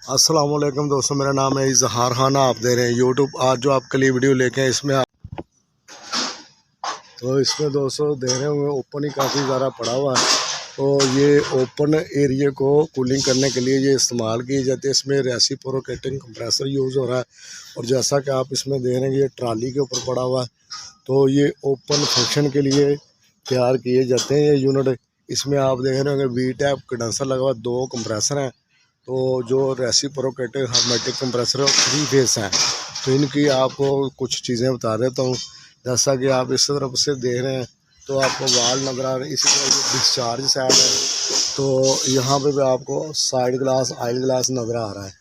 अस्सलाम वालेकुम दोस्तों, मेरा नाम है इजहार खान। आप दे रहे हैं यूट्यूब। आज जो आपके लिए वीडियो लेके हैं इसमें दोस्तों दे रहे होंगे ओपन ही काफ़ी ज़्यादा पड़ा हुआ है। तो ये ओपन एरिया को कूलिंग करने के लिए ये इस्तेमाल किए जाते हैं। इसमें रेसिप्रोकेटिंग कंप्रेसर यूज़ हो रहा है। और जैसा कि आप इसमें देख रहे हैं ये ट्राली के ऊपर पड़ा हुआ है। तो ये ओपन फंक्शन के लिए तैयार किए जाते हैं ये यूनिट। इसमें आप देख रहे होंगे वी टैप कंडेंसर लगा हुआ, 2 कंप्रेसर हैं। तो जो रेसिप्रोकेटिंग हर्मेटिक कंप्रेसर है 3 फेस हैं। तो इनकी आपको कुछ चीज़ें बता देता हूँ। जैसा कि आप इस तरफ से देख रहे हैं तो आपको वाल नज़र आ रहे हैं। इसी तरह ये डिस्चार्ज साइड है। तो यहाँ पे भी आपको साइड ग्लास आइल ग्लास नज़र आ रहा है।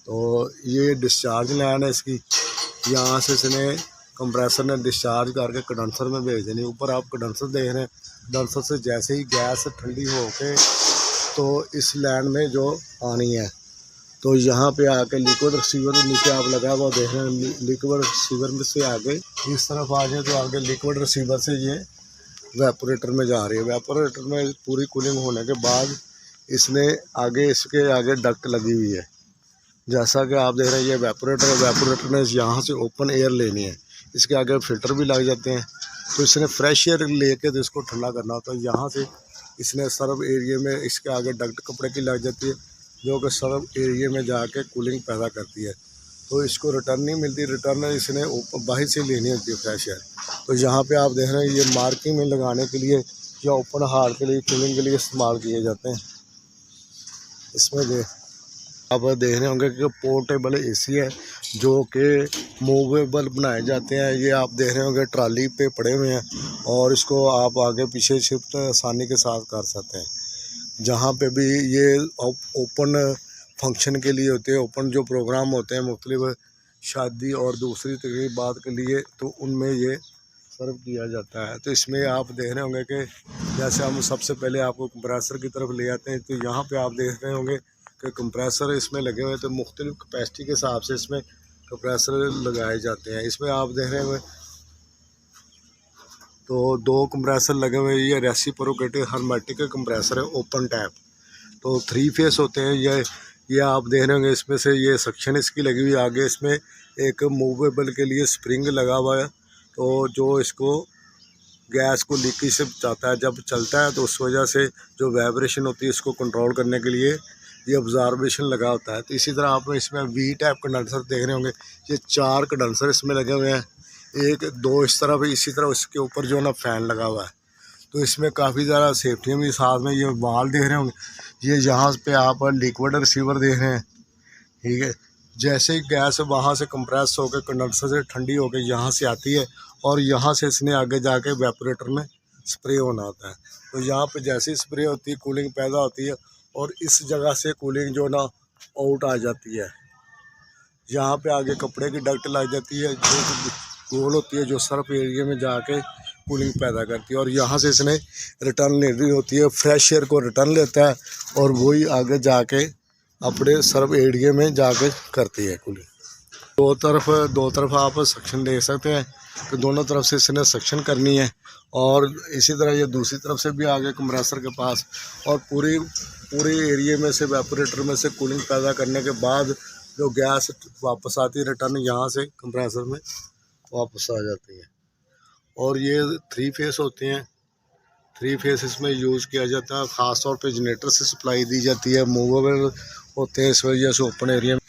तो ये डिस्चार्ज लाइन है इसकी। यहाँ से इसने कंप्रेसर ने डिस्चार्ज करके कंडेंसर में भेज देनी। ऊपर आप कंडेंसर देख रहे हैं। कंडेंसर से जैसे ही गैस ठंडी होके तो इस लाइन में जो आनी है तो यहाँ पे आके लिक्विड रिसीवर नीचे आप लगा हुआ देख रहे हैं। लिक्विड रिसीवर में से आगे इस तरफ आ जाए तो आगे लिक्विड रिसीवर से ये वेपोरेटर में जा रही है। वेपोरेटर में पूरी कूलिंग होने के बाद इसने इसके आगे डक्ट लगी हुई है। जैसा कि आप देख रहे हैं ये वेपोरेटर है। वेपोरेटर ने यहाँ से ओपन एयर लेनी है। इसके आगे फ़िल्टर भी लग जाते हैं। तो इसने फ्रेश एयर लेके तो इसको ठंडा करना होता है। यहाँ से इसने सर्व एरिया में इसके आगे डक्ट कपड़े की लग जाती है जो कि सर्व एरिया में जाके कूलिंग पैदा करती है। तो इसको रिटर्न नहीं मिलती, रिटर्न इसने बाहर से लेनी होती है फ्रेश एयर। तो यहाँ पे आप देख रहे हैं ये मार्किंग में लगाने के लिए या ओपन हार्ट के लिए कूलिंग के लिए इस्तेमाल किए जाते हैं। इसमें आप देख रहे होंगे कि पोर्टेबल एसी है जो कि मूवेबल बनाए जाते हैं। ये आप देख रहे होंगे ट्राली पे पड़े हुए हैं और इसको आप आगे पीछे शिफ्ट आसानी के साथ कर सकते हैं। जहाँ पे भी ये ओपन फंक्शन के लिए होते हैं, ओपन जो प्रोग्राम होते हैं मुख्तलिफ शादी और दूसरी तकरीबात के लिए, तो उनमें ये सर्व किया जाता है। तो इसमें आप देख रहे होंगे कि जैसे हम सबसे पहले आपको कंप्रेसर की तरफ ले आते हैं। तो यहाँ पे आप देख रहे होंगे कि कंप्रेसर इसमें लगे हुए हैं। तो मुख्तलिफ कैपेसिटी के हिसाब से इसमें कंप्रेसर लगाए जाते हैं। इसमें आप देख रहे होंगे तो 2 कंप्रेसर लगे हुए हैं। ये रेसिप्रोकेटिंग हर्मेटिक कंप्रेसर है ओपन टैप। तो 3 फेस होते हैं ये आप देख रहे होंगे। इसमें से ये सक्शन इसकी लगी हुई आगे। इसमें एक मूवेबल के लिए स्प्रिंग लगा हुआ है। तो जो इसको गैस को लीकेज से बचाता है। जब चलता है तो उस वजह से जो वाइब्रेशन होती है इसको कंट्रोल करने के लिए ये ऑब्जर्वेशन लगा होता है। तो इसी तरह आप इसमें वी टैप कंडेंसर देख रहे होंगे। ये 4 कंडेंसर इसमें लगे हुए हैं, 1 2 इस तरफ, इसी तरह उसके ऊपर जो ना फ़ैन लगा हुआ है। तो इसमें काफ़ी ज़्यादा सेफ्टियाँ भी साथ में। ये वाल देख रहे होंगे। ये यहाँ पे आप लिक्विड रिसीवर देख रहे हैं, ठीक है। जैसे ही गैस वहाँ से कंप्रेस होकर कंडेंसर से ठंडी होकर यहाँ से आती है और यहाँ से इसने आगे जाके वेपोरेटर में स्प्रे होना होता है। तो यहाँ पे जैसे ही स्प्रे होती है कूलिंग पैदा होती है और इस जगह से कूलिंग जो ना आउट आ जाती है। यहाँ पे आगे कपड़े की डक्ट लग जाती है जो गोल होती है, जो सर्फ एरिया में जाके कूलिंग पैदा करती है। और यहाँ से इसने रिटर्न लेनी होती है, फ्रेश एयर को रिटर्न लेता है और वही आगे जाके अपने सर्व एरिया में जाके करती है कूलिंग। दो तरफ आप सक्शन देख सकते हैं कि दोनों तरफ से इसने सक्शन करनी है। और इसी तरह ये दूसरी तरफ से भी आगे कंप्रेसर के पास और पूरे एरिया में से वेपोरेटर में से कूलिंग पैदा करने के बाद जो गैस वापस आती है रिटर्न यहाँ से कंप्रेसर में वापस आ जाती है। और ये 3 फेस होते हैं। 3 फेस इसमें यूज़ किया जाता है। ख़ास तौर पे जनरेटर से सप्लाई दी जाती है। मूवेबल होते हैं इस वजह से ओपन एरिया में।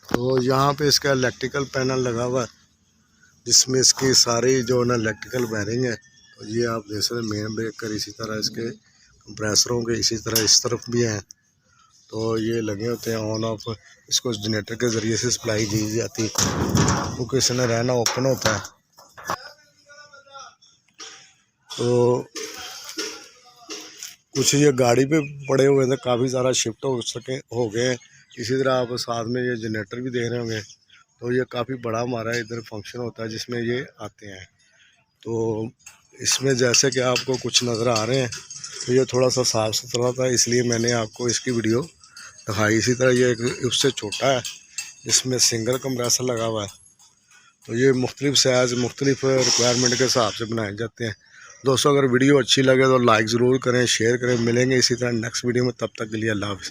तो यहाँ पे इसका इलेक्ट्रिकल पैनल लगा हुआ है जिसमें इसकी सारी जो ना इलेक्ट्रिकल वायरिंग है। तो ये आप देख सकते हैं मेन ब्रेकर, इसी तरह इसके कंप्रेसरों के इसी तरह इस तरफ भी हैं। तो ये लगे होते हैं ऑन ऑफ। इसको जनरेटर के ज़रिए से सप्लाई दी जाती है क्योंकि इसने रहना ओपन होता है। तो कुछ ये गाड़ी पे पड़े हुए थे, काफ़ी ज़्यादा शिफ्ट हो गए। इसी तरह आप साथ में ये जनरेटर भी देख रहे होंगे। तो ये काफ़ी बड़ा हमारा इधर फंक्शन होता है जिसमें ये आते हैं। तो इसमें जैसे कि आपको कुछ नज़र आ रहे हैं तो ये थोड़ा सा साफ़ सुथरा था, इसलिए मैंने आपको इसकी वीडियो दिखाई। इसी तरह ये एक उससे छोटा है जिसमें सिंगल कंप्रेसर लगा हुआ है। तो ये मुख्तलिफ साइज़ मुख्तलिफ रिक्वायरमेंट के हिसाब से बनाए जाते हैं। दोस्तों अगर वीडियो अच्छी लगे तो लाइक ज़रूर करें, शेयर करें। मिलेंगे इसी तरह नेक्स्ट वीडियो में, तब तक के लिए अल्लाह हाफ़िज़।